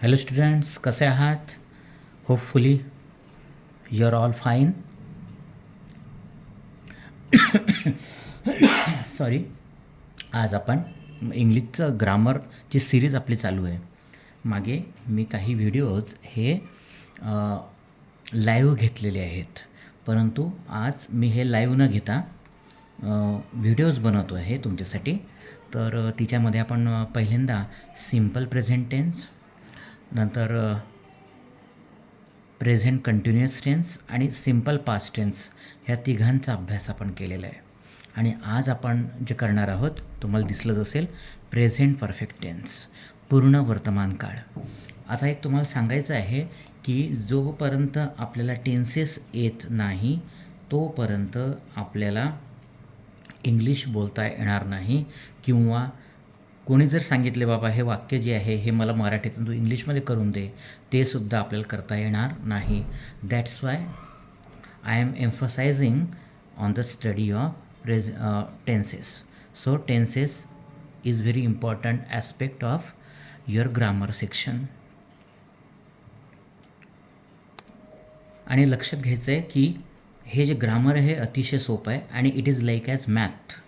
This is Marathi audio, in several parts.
हॅलो स्टुडंट्स, कसे आहात? Hopefully you are all fine. Sorry. आज आपण इंग्लिशचं ग्रामरची सिरीज आपली चालू आहे. मागे मी काही व्हिडिओज हे लाईव्ह घेतलेले आहेत, परंतु आज मी हे लाईव्ह न घेता व्हिडिओज बनवतो आहे तुमच्यासाठी. तर तिच्यामध्ये आपण पहिल्यांदा सिम्पल प्रेझेंट टेन्स, नंतर प्रेझेंट कंटिन्युअस टेन्स आणि सिम्पल पास्ट टेन्स ह्या तिघांचा अभ्यास आपण केलेला आहे. आणि आज आपण जे करणार आहोत, तुम्हाला दिसलंच असेल, प्रेझेंट परफेक्ट टेन्स, पूर्ण वर्तमान काळ. आता एक तुम्हाला सांगायचं आहे की जोपर्यंत आपल्याला टेन्सेस येत नाही तोपर्यंत आपल्याला इंग्लिश बोलता येणार नाही. किंवा कोणी जर सांगितले, बाबा हे वाक्य जे आहे हे मला मराठीतून तू इंग्लिशमध्ये करून दे, ते सुद्धा आपल्याला करता येणार नाही. That's why I am emphasising on the study of tenses. So tenses is very important aspect of your grammar section. आणि लक्षात घ्यायचं आहे की हे जे ग्रामर आहे अतिशय सोपं आहे आणि it is like as math.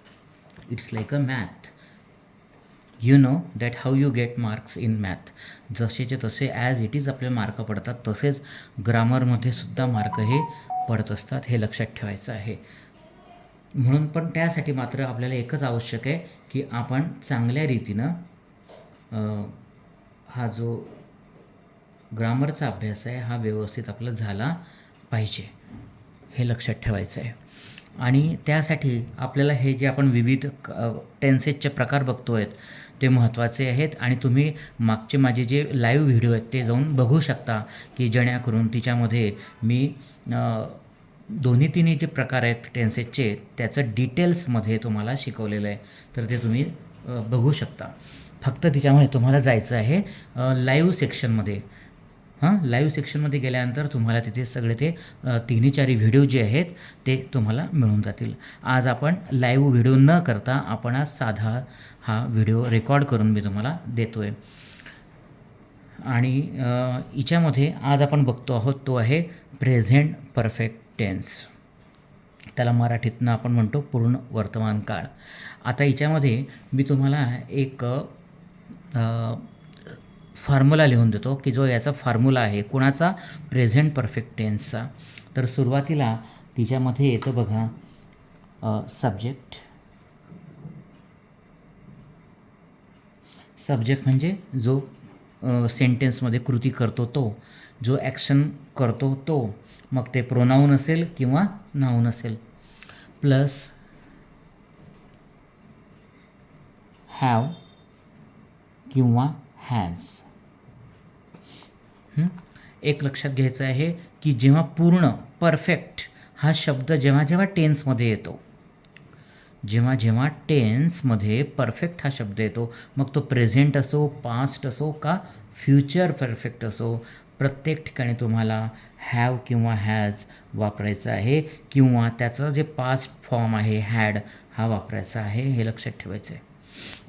It's like a math. You know that how you get marks in math. जसेचे तसे ॲज इट इज आपले मार्क पडतात, तसेच ग्रामरमध्ये सुद्धा मार्क हे पडत असतात. हे लक्षात ठेवायचं आहे. म्हणून पण त्यासाठी मात्र आपल्याला एकच आवश्यक आहे की आपण चांगल्या रीतीनं हा जो ग्रामरचा अभ्यास आहे हा व्यवस्थित आपला झाला पाहिजे, हे लक्षात ठेवायचं आहे. आणि त्यासाठी आपल्याला हे जे आपण विविध टेन्सेसचे प्रकार बघतो आहेत ते महत्त्वाचे आहेत. आणि तुम्ही मागचे माझे जे लाईव्ह व्हिडिओ आहेत ते जाऊन बघू शकता, की जेणेकरून तिच्यामध्ये मी दोन्ही तिन्ही जे प्रकार आहेत टेन्सेसचे त्याचं डिटेल्समध्ये तुम्हाला शिकवलेलं आहे. तर ते तुम्ही बघू शकता. फक्त तिच्यामध्ये तुम्हाला जायचं आहे लाईव्ह सेक्शनमध्ये. लाईव्ह सेक्शनमध्ये गेल्यानंतर तुम्हाला तिथे सगळे ते तिन्ही चारी व्हिडिओ जे आहेत ते तुम्हाला मिळून जातील. आज आपण लाईव्ह व्हिडिओ न करता आपण आज साधा हा व्हिडिओ रेकॉर्ड करून मी तुम्हाला देतो आहे. आणि हिच्यामध्ये आज आपण बघतो आहोत तो आहे प्रेझेंट परफेक्ट टेन्स. त्याला मराठीतनं आपण म्हणतो पूर्ण वर्तमान काळ. आता हिच्यामध्ये मी तुम्हाला एक फॉर्म्युला लिहून देतो की जो याचा फॉर्म्युला आहे कुणाचा, प्रेझेंट परफेक्ट टेन्सचा. तर सुरुवातीला तिच्यामध्ये येतं बघा सब्जेक्ट. सब्जेक्ट म्हणजे जो सेंटेन्समध्ये कृती करतो तो, जो ॲक्शन करतो तो, मग ते प्रोनाऊन असेल किंवा नाऊन असेल. प्लस हॅव किंवा हॅज. एक लक्षात घ्यायचं आहे की जेव्हा पूर्ण परफेक्ट हा शब्द जेव्हा जेव्हा टेन्समध्ये येतो, जेव्हा जेव्हा टेन्समध्ये परफेक्ट हा शब्द येतो, मग तो प्रेझेंट असो, पास्ट असो का फ्युचर परफेक्ट असो, प्रत्येक ठिकाणी तुम्हाला हॅव किंवा हॅज वापरायचं आहे किंवा त्याचं जे पास्ट फॉर्म आहे हॅड हा वापरायचा आहे. हे लक्षात ठेवायचं आहे.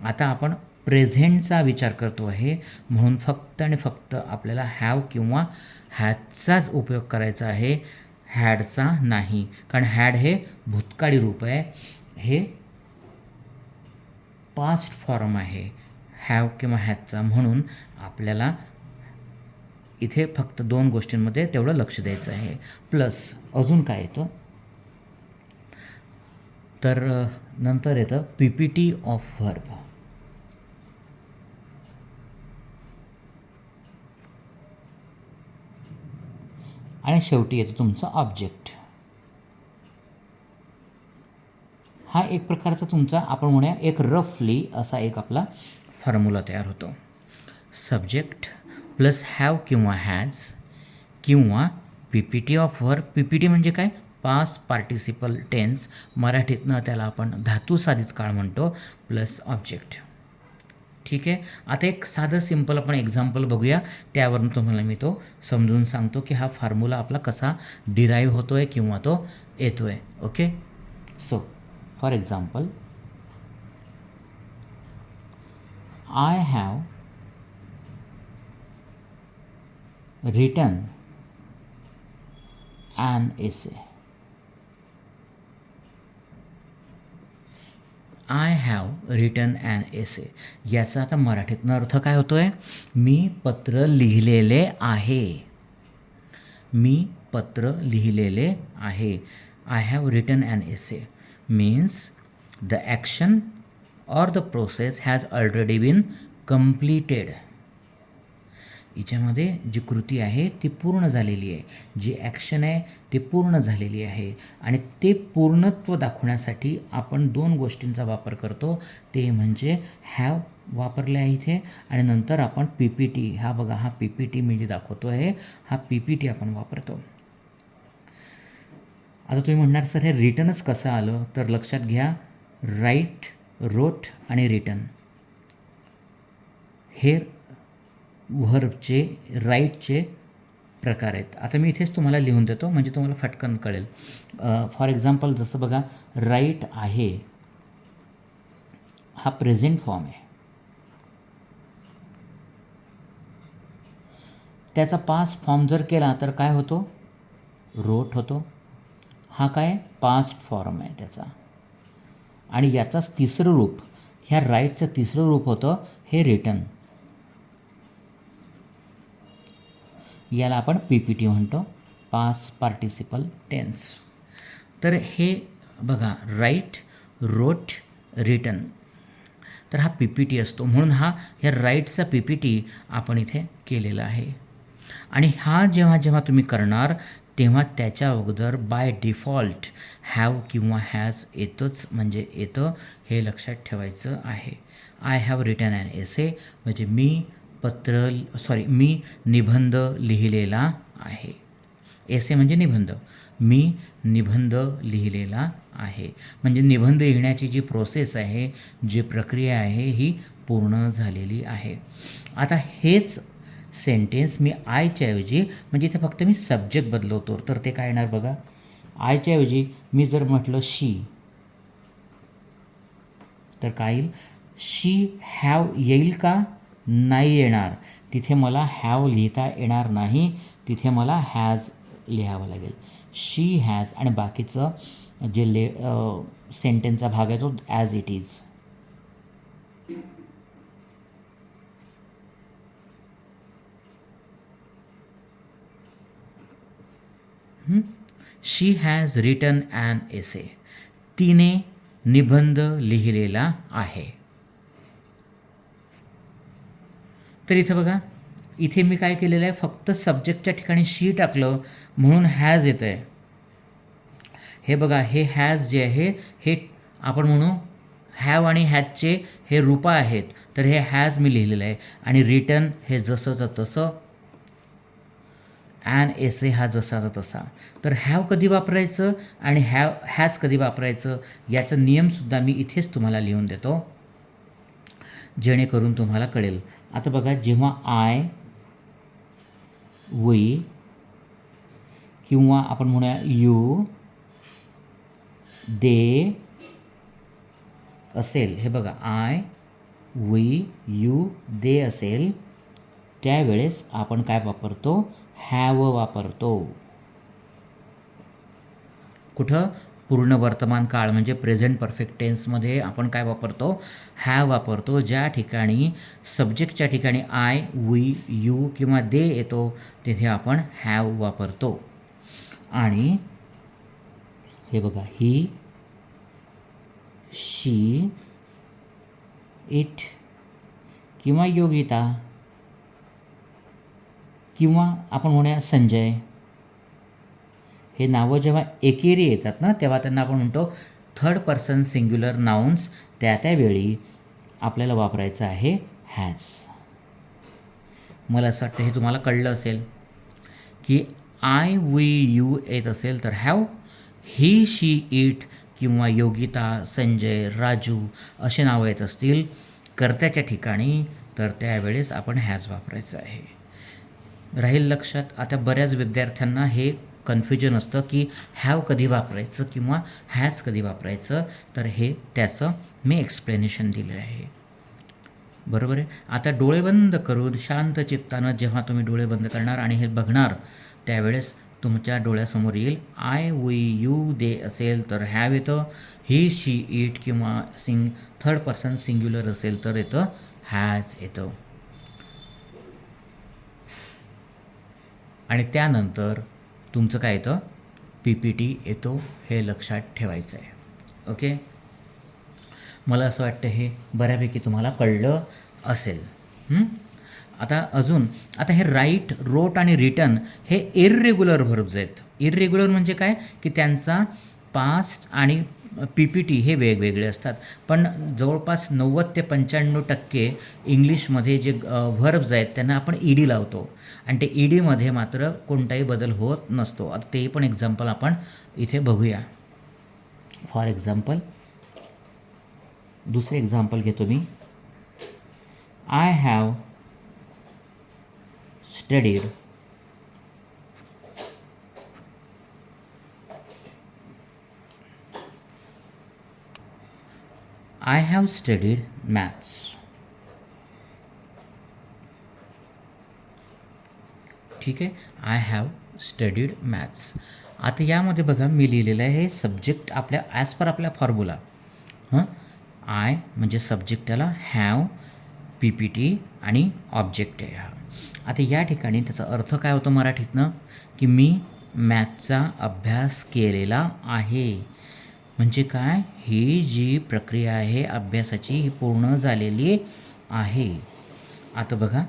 आता आपण प्रेझेंटचा विचार करतो आहे म्हणून फक्त आणि फक्त आपल्याला हॅव किंवा हॅजचाच उपयोग करायचा आहे, हॅडचा नाही. कारण हॅड हे भूतकाळी रूप आहे, हे पास्ट फॉर्म आहे हॅव किंवा हॅजचा. म्हणून आपल्याला इथे फक्त दोन गोष्टींमध्ये तेवढं लक्ष द्यायचं आहे. प्लस अजून काय येतं तर नंतर येतं PPT ऑफ व्हर्ब. आणि शेवटी येतो तुमचा ऑब्जेक्ट. हा एक प्रकारचा तुमचा आपण म्हणूया एक रफली असा एक आपला फॉर्म्युला तयार होतो. सब्जेक्ट प्लस हॅव किंवा हॅज किंवा PPT ऑफ व्हर्ब. PPT म्हणजे काय, पास्ट पार्टिसिपल टेन्स, मराठीतनं त्याला आपण धातू साधित काळ म्हणतो, प्लस ऑब्जेक्ट. ठीक आहे. आता एक साधं सिम्पल आपण एक्झाम्पल बघूया, त्यावरून तुम्हाला मी तो समजून सांगतो की हा फॉर्म्युला आपला कसा डिराईव्ह होतो आहे किंवा तो येतो आहे. Okay. So for example, I have written an essay. I have written an essay. याचा आता मराठीतनं अर्थ काय होतो आहे? मी पत्र लिहिलेले आहे. मी पत्र लिहिलेले आहे. I have written an essay means the action or the process has already been completed. हिच्यामध्ये जी कृती आहे ती पूर्ण झालेली आहे, जी ॲक्शन आहे ती पूर्ण झालेली आहे. आणि ते पूर्णत्व दाखवण्यासाठी आपण दोन गोष्टींचा वापर करतो. ते म्हणजे हॅव वापरले आहे इथे, आणि नंतर आपण पी पी टी, हा बघा हा पी पी टी मी जे दाखवतो आहे हा पी पी टी आपण वापरतो. आता तुम्ही म्हणणार सर हे रिटनच कसं आलं? तर लक्षात घ्या, राईट, रोट आणि रिटन हे व्हर्बचे राईटचे प्रकार आहेत. आता मी इथेच तुम्हाला लिहून देतो म्हणजे तुम्हाला फटकन कळेल. फॉर एक्झाम्पल जसं बघा, राईट आहे हा प्रेझेंट फॉर्म आहे. त्याचा पास्ट फॉर्म जर केला तर काय होतो? रोट होतो. हा काय? पास्ट फॉर्म आहे त्याचा. आणि याचाच तिसरं रूप, ह्या राईटचं तिसरं रूप होतं हे रिटन. याला आपण पी पी टी म्हणतो, पास्ट पार्टिसिपल टेन्स. तर हे बघा, राईट, रोट, रिटन, तर हा पी पी टी असतो. म्हणून ह्या राईटचा पी पी टी आपण इथे केलेला आहे. आणि हा जेव्हा जेव्हा तुम्ही करणार तेव्हा त्याच्या अगोदर बाय डिफॉल्ट हॅव किंवा हॅज येतोच, म्हणजे येतं हे लक्षात ठेवायचं आहे. आय हॅव रिटन ॲन एसे म्हणजे मी निबंध लिहिलेला आहे. एसे म्हणजे निबंध. मी निबंध लिहिलेला आहे म्हणजे निबंध लिहिण्याची जी प्रोसेस आहे, जी प्रक्रिया आहे ही पूर्ण झालेली आहे. आता हेच सेंटेन्स मी आयच्या ऐवजी, म्हणजे इथे फक्त मी सब्जेक्ट बदलवतो, तर ते काय येणार बघा. आयच्या ऐवजी मी जर म्हटलं शी, तर काय येईल? शी हॅव येईल का? नाही येणार. तिथे मला हॅव लिहिता येणार नाही, तिथे मला हॅज लिहावं लागेल. शी हॅज, आणि बाकीचं जे सेंटेन्सचा भाग आहे तो as it is. She has written an essay. तिने निबंध लिहिलेला आहे. तर इथं बघा, इथे मी काय केलेलं आहे, फक्त सब्जेक्टच्या ठिकाणी शी टाकलं म्हणून हॅज येतं आहे. हे बघा, हे हॅज जे आहे हे आपण म्हणू हॅव आणि हॅजचे हे रूपं आहेत, तर हे हॅज मी लिहिलेलं आहे. आणि रिटन हे जसंचं तसं, ॲन एसे हा जसाचा तसा. तर हॅव कधी वापरायचं आणि हॅज कधी वापरायचं याचा नियमसुद्धा मी इथेच तुम्हाला लिहून देतो, जेणेकरून तुम्हाला कळेल. आता बघा, जेव्हा आय, वी किंवा आपण म्हणूया यू, दे असेल, हे बघा आय, वी, यू, दे असेल, त्यावेळेस आपण काय वापरतो? हॅव वापरतो. कुठं? पूर्ण वर्तमान काळ म्हणजे प्रेझेंट परफेक्ट टेन्समध्ये आपण काय वापरतो? हॅव वापरतो. ज्या ठिकाणी सब्जेक्टच्या ठिकाणी आय, वी, यू किंवा दे येतो तिथे आपण हॅव वापरतो. आणि हे बघा, ही, शी, इट किंवा योगिता किंवा आपण म्हणूया संजय, हे नावं जेव्हा एकेरी येतात ना तेव्हा त्यांना आपण म्हणतो थर्ड पर्सन सिंग्युलर नाउन्स. त्यावेळी आपल्याला वापरायचं आहे हॅज. मला असं वाटतं हे तुम्हाला कळलं असेल की आय, वी, यू येत असेल तर हॅव, ही, शी, इट किंवा योगिता, संजय, राजू असे नावं येत असतील कर्त्याच्या ठिकाणी तर त्यावेळेस आपण हॅज वापरायचं आहे. राहील लक्षात. आता बऱ्याच विद्यार्थ्यांना हे कन्फ्युजन असतं की हॅव कधी वापरायचं किंवा हॅज कधी वापरायचं, तर हे त्याचं मी एक्सप्लेनेशन दिलं आहे. बरोबर आहे. आता डोळे बंद करून शांत चित्तानं जेव्हा तुम्ही डोळे बंद करणार आणि हे बघणार त्यावेळेस तुमच्या डोळ्यासमोर येईल आय, वी, यू, दे असेल तर हॅव येतं, ही, शी, इट किंवा थर्ड पर्सन सिंग्युलर असेल तर येतं हॅज येतं. आणि त्यानंतर तुमचं काय येतं PPT येतो. हे लक्षात ठेवायचं आहे. ओके, मला असं वाटतं हे बऱ्यापैकी तुम्हाला कळलं असेल. आता अजून आता हे राईट, रोट आणि रिटन हे इररेग्युलर व्हर्ब्स आहेत. इररेग्युलर म्हणजे काय की त्यांचा पास्ट आणि PPT हे वेगवेगळे असतात. पण जवळपास 90 ते 95% इंग्लिशमध्ये जे व्हर्ब्स आहेत त्यांना आपण ED लावतो आणि ते EDमध्ये मात्र कोणताही बदल होत नसतो. आता ते पण एक्झाम्पल आपण इथे बघूया. फॉर एक्झाम्पल दुसरे एक्झाम्पल घेतो मी. I have studied I have studied maths. ठीक आहे, आय हॅव स्टडीड मॅथ्स. आता यामध्ये बघा मी लिहिलेलं आहे हे सब्जेक्ट आपल्या ॲज पर आपल्या फॉर्म्युला. आय म्हणजे सब्जेक्ट त्याला, हॅव PPT आणि ऑब्जेक्ट आहे हा. आता या ठिकाणी त्याचा अर्थ काय होतो मराठीतनं की मी मॅथचा अभ्यास केलेला आहे. म्हणजे काय, ही जी प्रक्रिया आहे अभ्यासाची ही पूर्ण झालेली आहे. आता बघा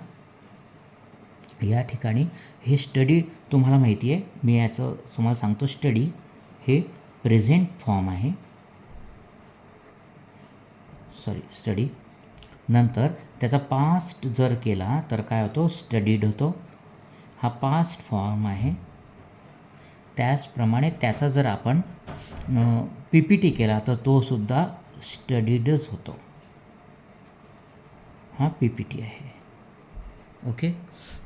या ठिकाणी हे स्टडी तुम्हाला माहिती आहे, मी याचं तुम्हाला सांगतो. स्टडी हे प्रेझेंट फॉर्म आहे, स्टडी. नंतर त्याचा पास्ट जर केला तर काय होतो, स्टडीड होतो. हा पास्ट फॉर्म आहे. त्याचप्रमाणे त्याचा जर आपण PPT केला तर तो सुद्धा स्टडीडच होतो. हा PPT आहे. ओके,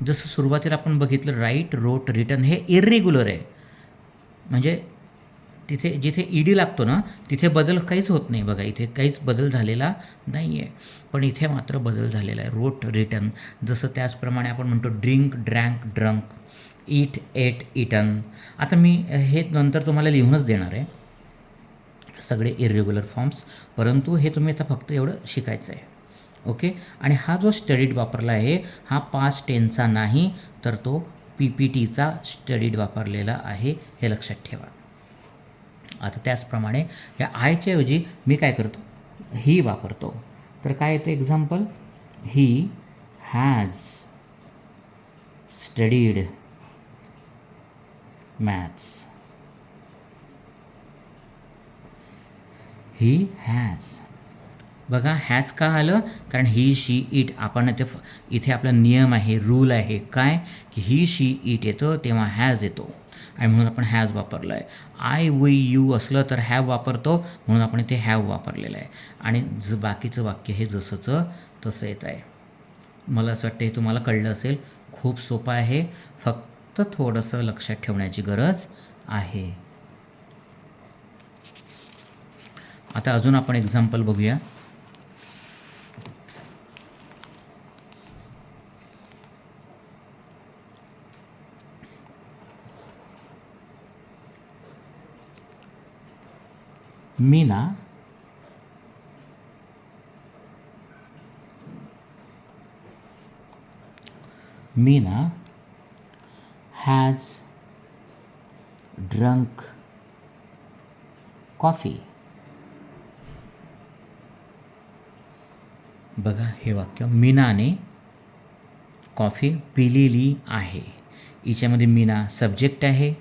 जसं सुरुवातीला आपण बघितलं राईट, रोट, रिटन हे इरेग्युलर आहे. म्हणजे तिथे जिथे ED लागतो ना तिथे बदल काहीच होत नाही. बघा इथे काहीच बदल झालेला नाही आहे, पण इथे मात्र बदल झालेला आहे. रोट, रिटन जसं त्याचप्रमाणे आपण म्हणतो ड्रिंक, ड्रँक, ड्रंक, ईट, एट, इटन. आता मी हे नंतर तुम्हाला लिहूनच देणार आहे सगळे इरेग्युलर फॉर्म्स, परंतु हे तुम्ही आता फक्त एवढं शिकायचं आहे. ओके, आणि हा जो स्टडीड वापरला आहे हा पास्ट टेन्सचा नाही तर तो PPTचा स्टडीड वापरलेला आहे, हे लक्षात ठेवा. आता त्याचप्रमाणे या आयच्या ऐवजी मी काय करतो, ही वापरतो. तर काय येतं example, he has studied maths. He has. बघा हॅज का आलं, कारण ही, शी, इट. आपण इथे आपला नियम आहे, रूल आहे काय की ही, शी, इट येतं तेव्हा हॅज येतो आणि म्हणून आपण हॅज वापरलं आहे. आय, वी, यू असलं तर हॅव वापरतो म्हणून आपण इथे हॅव वापरलेलं आहे. आणि बाकीचं वाक्य हे जसंचं तसं येत आहे. मला असं वाटतं हे तुम्हाला कळलं असेल. खूप सोपं आहे, फक्त थोडंसं लक्षात ठेवण्याची गरज आहे. आता अजून आपण एक्झाम्पल बघूया. Meena has drunk coffee. बघा हे वाक्य, मीनाने कॉफी पिलेली आहे. हिच्यामध्ये मीना सब्जेक्ट आहे,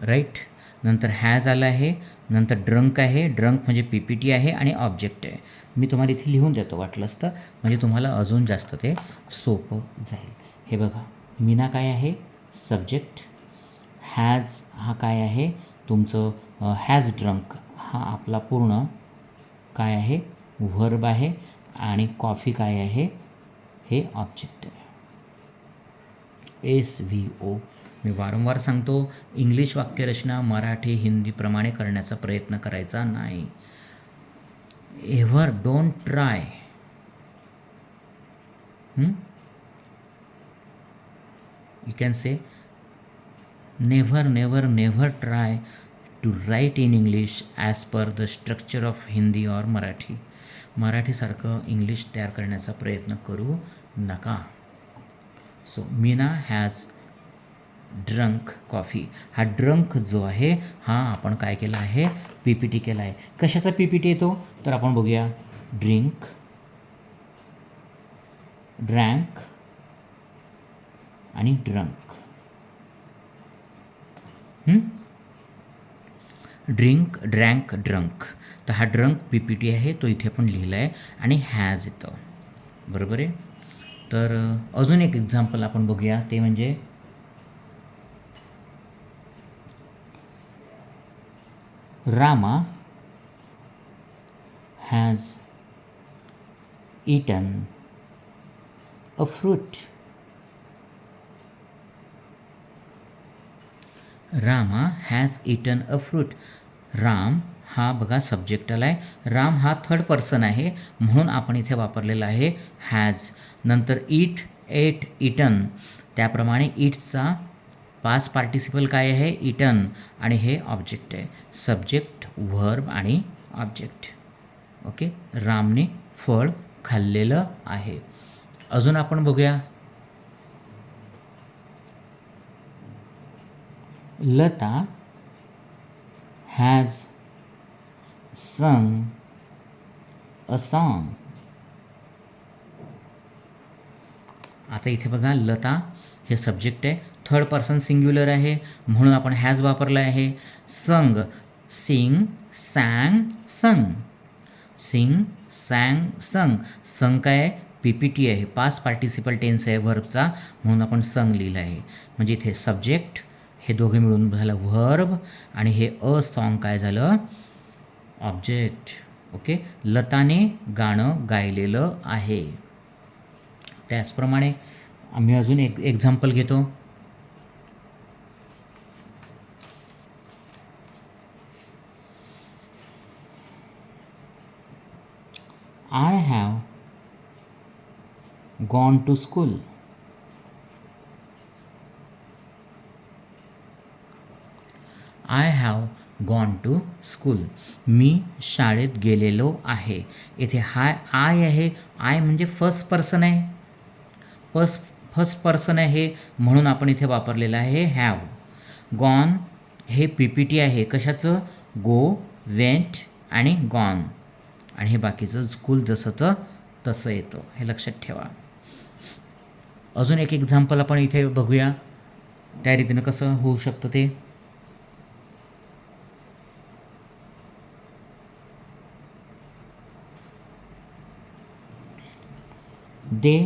राईट. नंतर हॅज आला आहे, नंतर ड्रंक आहे, ड्रंक म्हणजे PPT आहे आणि ऑब्जेक्ट आहे. मी तुम्हाला इथे लिहून देतो वाटलं असतं, म्हणजे तुम्हाला अजून जास्त ते सोपं जाईल. हे बघा, मीना काय आहे, सब्जेक्ट. हॅज हा काय आहे तुमचं, हॅज ड्रंक हा आपला पूर्ण काय आहे, व्हर्ब आहे. आणि कॉफी काय आहे, हे ऑब्जेक्ट आहे. SVO. मी वारंवार सांगतो, इंग्लिश वाक्यरचना मराठी हिंदीप्रमाणे करण्याचा प्रयत्न करायचा नाही. Ever don't try. You can say never, never, never try to write in English as per the structure of Hindi or Marathi. मराठीसारखं इंग्लिश तयार करण्याचा प्रयत्न करू नका. So Meena has drunk coffee. हा ड्रंक जो आहे हा आपण काय केला आहे, PPT केला आहे. कशाचा PPT येतो तर आपण बघूया. ड्रिंक, ड्रँक आणि ड्रंक. Drink, drank, drunk. तर हा ड्रंक PPT आहे, तो इथे पण लिहिला आहे आणि हॅज येतं. बरोबर आहे. तर अजून एक एक्झाम्पल आपण बघूया, ते म्हणजे Rama has eaten a fruit. Rama has eaten a fruit. Ram हा बघा सब्जेक्ट आला आहे. राम हा थर्ड पर्सन आहे म्हणून आपण इथे वापरलेला आहे हॅज. नंतर ईट, एट, इटन. त्याप्रमाणे ईट्सचा पास्ट पार्टिसिपल काय आहे, इटन, आणि हे ऑब्जेक्ट आहे. सब्जेक्ट, व्हर्ब आणि ऑब्जेक्ट. ओके. रामने फळ खाल्लेलं आहे. अजून आपण बघूया. Lata has sung a song. आता इथे बघा लता हे सब्जेक्ट आहे, थर्ड पर्सन सिंग्युलर आहे म्हणून आपण हॅज वापरला आहे. संग, सिंग, सॅंग, संग. सिंग, सॅंग, संग. संग काय आहे, PPT आहे, पास्ट पार्टिसिपल टेन्स आहे व्हर्बचा म्हणून आपण संग लिहिलं आहे. म्हणजे इथे सब्जेक्ट हे दोघे मिळून झालं व्हर्ब आणि हे अ सॉन्ग काय झालं, ऑब्जेक्ट. ओके. लताने गाणं गायलेलं आहे. त्याचप्रमाणे आम्ही अजून एक एक्झाम्पल घेतो. I have gone to school. I have gone to school. मी शाळेत गेलेलो आहे. इथे आय आहे. आय म्हणजे फर्स्ट पर्सन आहे, फर्स्ट पर्सन आहे म्हणून आपण इथे वापरलेलं आहे हॅव. गॉन हे PPT आहे, कशाचं, गो, वेंट आणि गॉन. आणि हे बाकीचं स्कूल जसंचं तसं येतं, हे लक्षात ठेवा. अजून एक एक्झाम्पल आपण इथे बघूया, त्या रीतीनं कसं होऊ शकतं ते. They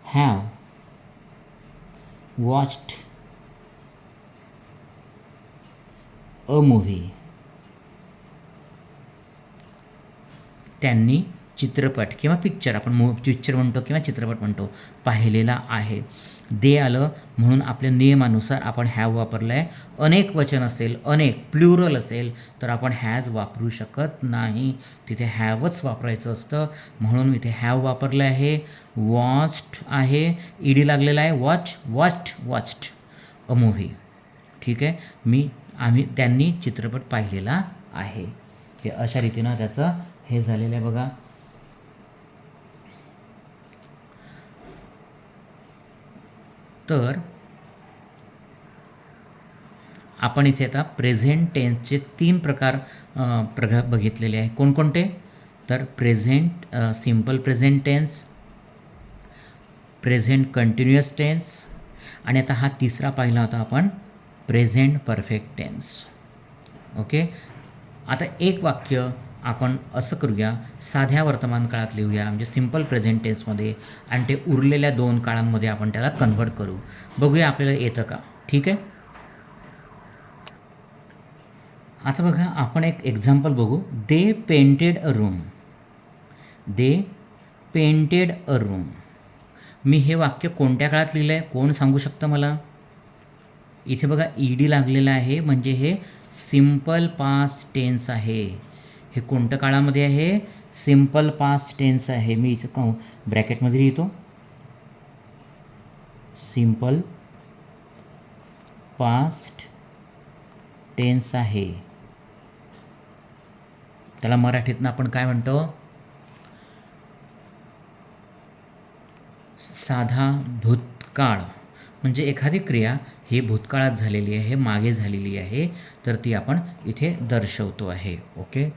have watched a movie. त्यांनी चित्रपट किंवा पिक्चर, आपण पिक्चर म्हणतो किंवा चित्रपट म्हणतो, पाहिलेला आहे. दे आलं म्हणून आपल्या नियमानुसार आपण हॅव वापरलं आहे. अनेक वचन असेल, अनेक प्लुरल असेल तर आपण हॅज वापरू शकत नाही, तिथे हॅवच वापरायचं असतं म्हणून इथे हॅव वापरलं आहे. वॉच्ड आहे, ED लागलेला आहे. Watched a movie. ठीक आहे. त्यांनी चित्रपट पाहिलेला आहे. हे अशा रीतीनं त्याचं हे झालेलं आहे बघा. तर आपण इथे आता प्रेझेंट टेन्सचे 3 प्रकार बघितलेले आहे. कोणकोणते तर present simple present tense, present continuous tense आणि आता हा तिसरा पाहिला होता आपण प्रेझेंट परफेक्ट टेन्स. ओके. आता एक वाक्य आपण असं करूया, साध्या वर्तमान काळात लिहूया म्हणजे सिम्पल प्रेझेंट टेन्समध्ये, आणि ते उरलेल्या 2 काळांमध्ये आपण त्याला कन्व्हर्ट करू. बघूया आपल्याला येतं का. ठीक आहे. आता बघा आपण एक एक्झाम्पल बघू. They painted a room. They painted a room. मी हे वाक्य कोणत्या काळात लिहिलं आहे, कोण सांगू शकतं मला. इथे बघा ED लागलेला आहे म्हणजे हे सिम्पल पास्ट टेन्स आहे. हे कोणत्या काळामध्ये आहे, सिम्पल पास्ट टेन्स आहे, मी इथं ब्रॅकेटमध्ये लिहितो, सिम्पल पास्ट टेन्स आहे. त्याला मराठीतनं आपण काय म्हणतो, साधा भूतकाळ. म्हणजे एखादी क्रिया ही भूतकाळात झालेली आहे, मागे झालेली आहे, तर ती आपण इथे दर्शवतो आहे. ओके.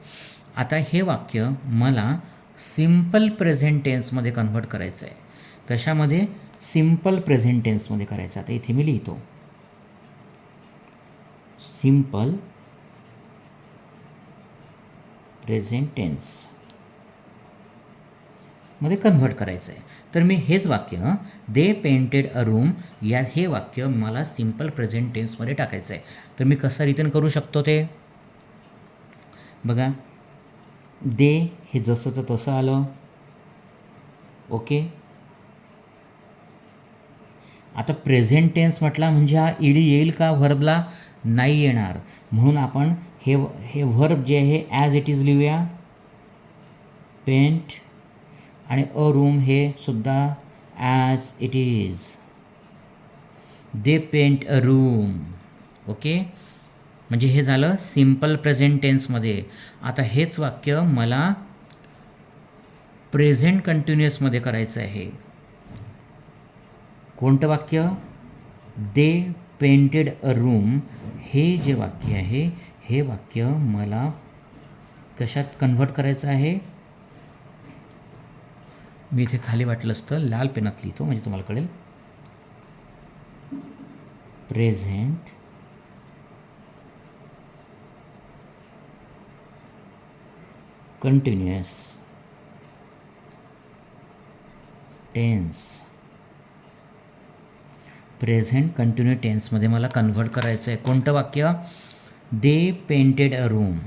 आता हे वाक्य मला सिम्पल प्रेझेंट टेन्समध्ये कन्व्हर्ट करायचं आहे. कशामध्ये? सिम्पल प्रेझेंट टेन्समध्ये करायचं. आता इथे मी लिहितो सिम्पल प्रेझेंट टेन्स मध्ये कन्व्हर्ट करायचं आहे. तर मी हेच वाक्य दे पेंटेड अ रूम, या हे वाक्य मला सिम्पल प्रेझेंट टेन्समध्ये टाकायचं आहे. तर मी कसं रिटर्न करू शकतो ते बघा. दे हे जसंचं तसं आलं. ओके. आता प्रेझेंट टेन्स म्हटला म्हणजे हा ईडी येईल का व्हर्बला? नाही येणार. म्हणून आपण हे व्हर्ब जे आहे ॲज इट इज लिहूया, पेंट, आणि अ रूम हे सुद्धा as it is, they paint a room. Okay. म्हणजे हे झालं सिम्पल प्रेझेंट टेन्समध्ये. आता हेच वाक्य मला प्रेझेंट कंटिन्युअसमध्ये करायचं आहे. कोणतं वाक्य? They painted a room. हे जे वाक्य आहे हे वाक्य मला कशात कन्व्हर्ट करायचं आहे? मी इथे खाली वाटलं असतं लाल पेनात लिहितो म्हणजे तुम्हाला कळेल. Present continuous tense, present continue टेन्समध्ये मला कन्व्हर्ट करायचं आहे. कोणतं वाक्य? They painted a room.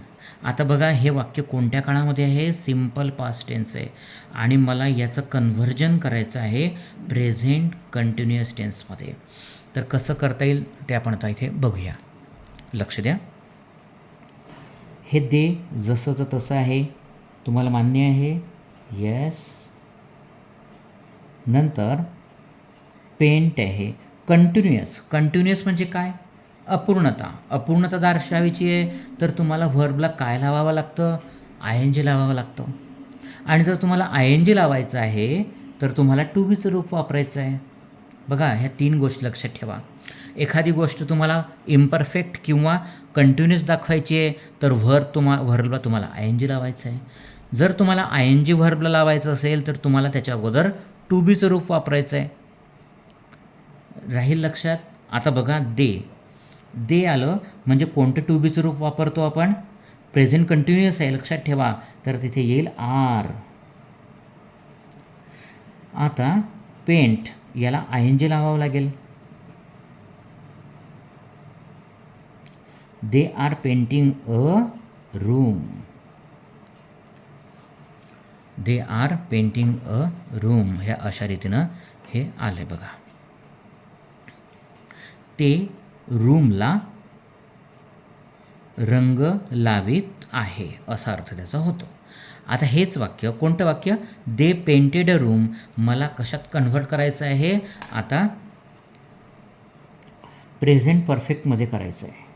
आता बघा हे वाक्य कोणत्या काळामध्ये आहे? सिम्पल पास्ट टेन्स आहे आणि मला याचं कन्व्हर्जन करायचं आहे प्रेझेंट कंटिन्युअस टेन्समध्ये. तर कसं करता येईल ते आपण आता इथे बघूया. लक्ष द्या. हे दे जसंचं तसं आहे, तुम्हाला मान्य आहे? येस. नंतर पेंट आहे, कंटिन्युअस. कंटिन्युअस म्हणजे काय? अपूर्णता. अपूर्णता दर्शवायची आहे तर तुम्हाला व्हर्बला काय लावावं लागतं? आय एन जी लावावं लागतं. आणि जर तुम्हाला आय एन जी लावायचं आहे तर तुम्हाला टू बीचं रूप वापरायचं आहे. बघा ह्या 3 गोष्टी लक्षात ठेवा. एखादी गोष्ट तुम्हाला इम्परफेक्ट किंवा कंटिन्युअस दाखवायची आहे तर व्हर्बला तुम्हाला आय एन जी लावायचं आहे. जर तुम्हाला आय एन जी व्हर्बला लावायचं असेल तर तुम्हाला त्याच्या अगोदर टू बीचं रूप वापरायचं आहे. राहील लक्षात? आता बघा दे आलं म्हणजे कोणतं टू बीचं रूप वापरतो आपण? प्रेझेंट कंटिन्युअस आहे, लक्षात ठेवा. तर तिथे येईल आर. आता पेंट याला आय एन जी लावावं लागेल. They are painting a room. They are painting a room. ह्या अशा रीतीनं हे आलं बघा. ते रूमला रंग लावित आहे असा अर्थ त्याचा होतो. आता हेच वाक्य, कोणतं वाक्य? दे पेंटेड अ रूम, मला कशात कन्व्हर्ट करायचं आहे? आता प्रेझेंट परफेक्टमध्ये करायचं आहे.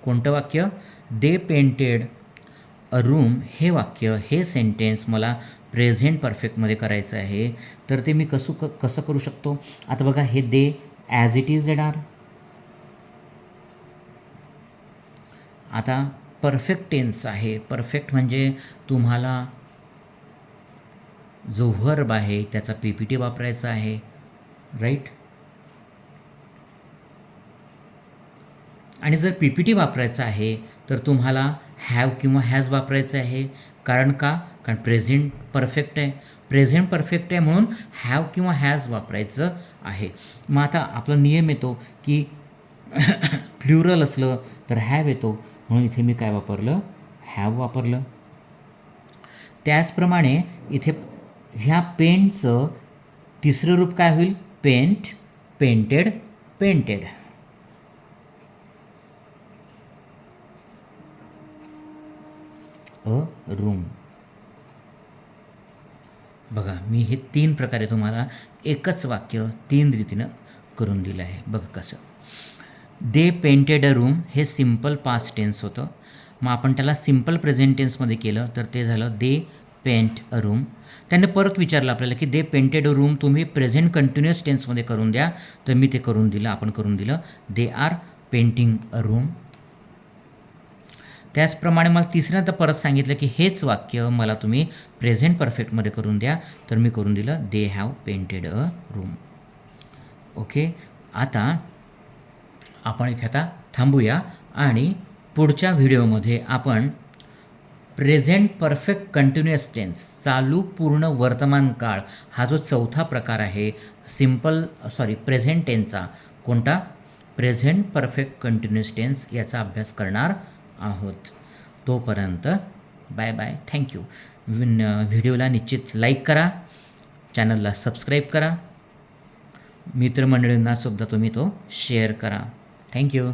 कोणतं वाक्य? They painted a room. हे वाक्य, हे सेंटेन्स मला प्रेझेंट परफेक्टमध्ये करायचं आहे. तर ते मी कसं करू शकतो? आता बघा हे दे ॲज इट इज येणार. आता परफेक्ट टेन्स आहे. परफेक्ट म्हणजे तुम्हाला जो व्हर्ब आहे त्याचा पी पी टी वापरायचा आहे, राईट? आणि जर पी पी टी वापरायचं आहे तर तुम्हाला हॅव किंवा हॅज वापरायचं आहे. कारण प्रेझेंट परफेक्ट आहे. प्रेझेंट परफेक्ट आहे म्हणून हॅव किंवा हॅज वापरायचं आहे. मग आता आपला नियम येतो की प्लुरल असलं तर हॅव येतो, म्हणून इथे मी काय वापरलं? हॅव वापरलं. त्याचप्रमाणे इथे ह्या पेंटचं तिसरं रूप काय होईल? Paint, painted, painted. A room. बघा मी हे 3 प्रकारे तुम्हाला एकच वाक्य 3 रीतीनं करून दिलं आहे. बघा कसं. दे पेंटेड अ रूम हे सिम्पल पास्ट टेन्स होतं. मग आपण त्याला सिम्पल प्रेझेंट टेन्समध्ये केलं तर ते झालं दे पेंट अ रूम. त्याने परत विचारलं आपल्याला की दे पेंटेड अ रूम तुम्ही प्रेझेंट कंटिन्युअस टेन्समध्ये करून द्या. तर मी ते करून दिलं, आपण करून दिलं. They are painting a room. त्याचप्रमाणे मला तिसऱ्यांदा परत सांगितलं की हेच वाक्य मला तुम्ही प्रेझेंट परफेक्टमध्ये करून द्या. तर मी करून दिलं they have painted a room. Okay. आता आपण इथे आता थांबूया आणि पुढच्या व्हिडिओमध्ये आपण प्रेझेंट परफेक्ट कंटिन्युअस टेन्स, चालू पूर्ण वर्तमान काळ, हा जो चौथा प्रकार आहे प्रेझेंट टेन्सचा, कोणता? प्रेझेंट परफेक्ट कंटिन्युअस टेन्स, याचा अभ्यास करणार आहोत. तोपर्यंत बाय बाय, थँक्यू. व्हिडिओला निश्चित लाईक करा, चॅनलला सबस्क्राईब करा, मित्रमंडळींना सुद्धा तुम्ही तो शेअर करा. थँक्यू.